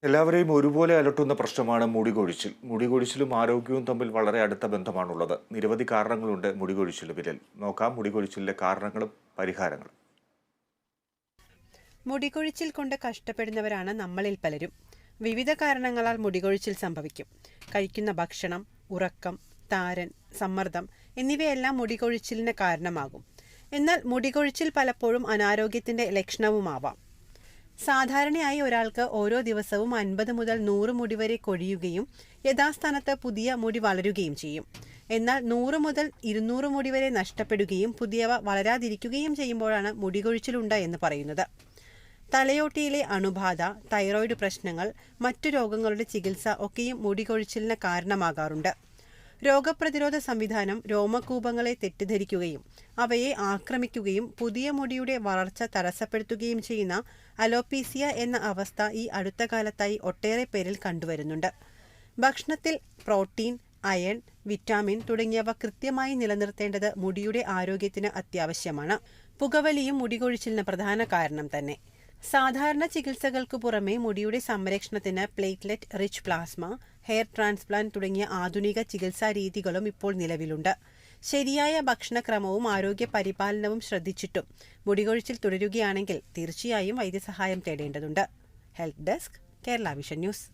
എല്ലാവരെയും ഒരുപോലെ അലട്ടുന്ന പ്രശ്നമാണ് മുടികൊഴിച്ചിൽ. മുടികൊഴിച്ചിലും ആരോഗ്യവും തമ്മിൽ വളരെ അടുത്ത ബന്ധമാണുള്ളത്. നിരവധി കാരണങ്ങളുണ്ട് മുടികൊഴിച്ചിലിന് പിന്നിൽ. നോക്കാം മുടികൊഴിച്ചിലിന്റെ കാരണങ്ങളും പരിഹാരങ്ങളും. മുടികൊഴിച്ചിൽ കൊണ്ട് കഷ്ടപ്പെടുന്നവരാണ് നമ്മളിൽ പലരും. വിവിധ കാരണങ്ങളാൽ മുടികൊഴിച്ചിൽ സംഭവിക്കും. കഴിക്കുന്ന ഭക്ഷണം, ഉറക്കം, താരൻ, സമ്മർദ്ദം എന്നിവയെല്ലാം മുടികൊഴിച്ചിലിന് കാരണമാകും. എന്നാൽ മുടികൊഴിച്ചിൽ പലപ്പോഴും അനാരോഗ്യത്തിന്റെ ലക്ഷണവുമാവാം. സാധാരണയായി ഒരാൾക്ക് ഓരോ ദിവസവും 50 മുതൽ 100 മുടി വരെ കൊഴിയുകയും യഥാസ്ഥാനത്ത് പുതിയ മുടി വളരുകയും ചെയ്യും. എന്നാൽ 100 മുതൽ 200 മുടി വരെ നഷ്ടപ്പെടുകയും പുതിയവ വളരാതിരിക്കുകയും ചെയ്യുമ്പോഴാണ് മുടികൊഴിച്ചിലുണ്ട് എന്ന് പറയുന്നത്. തലയോട്ടിയിലെ അണുബാധ, തൈറോയിഡ് പ്രശ്നങ്ങൾ, മറ്റു രോഗങ്ങളുടെ ചികിത്സ ഒക്കെയും മുടികൊഴിച്ചിലിന് കാരണമാകാറുണ്ട്. രോഗപ്രതിരോധ സംവിധാനം രോമകൂപങ്ങളെ തെറ്റിദ്ധരിക്കുകയും അവയെ ആക്രമിക്കുകയും പുതിയ മുടിയുടെ വളർച്ച തടസ്സപ്പെടുത്തുകയും ചെയ്യുന്ന അലോപീസിയ എന്ന അവസ്ഥ ഈ അടുത്ത കാലത്തായി ഒട്ടേറെ പേരിൽ കണ്ടുവരുന്നുണ്ട്. ഭക്ഷണത്തിൽ പ്രോട്ടീൻ, അയൺ, വിറ്റാമിൻ തുടങ്ങിയവ കൃത്യമായി നിലനിർത്തേണ്ടത് മുടിയുടെ ആരോഗ്യത്തിന് അത്യാവശ്യമാണ്. പുകവലിയും മുടികൊഴിച്ചിലിന് പ്രധാന കാരണം തന്നെ. സാധാരണ ചികിത്സകൾക്കു പുറമെ മുടിയുടെ സംരക്ഷണത്തിന് platelet rich plasma, hair transplant തുടങ്ങിയ ആധുനിക ചികിത്സാ രീതികളും ഇപ്പോൾ നിലവിലുണ്ട്. ശരിയായ ഭക്ഷണക്രമവും ആരോഗ്യ പരിപാലനവും ശ്രദ്ധിച്ചിട്ടും മുടികൊഴിച്ചിൽ തുടരുകയാണെങ്കിൽ തീർച്ചയായും വൈദ്യസഹായം തേടേണ്ടതുണ്ട്. Health desk, Kerala vision news.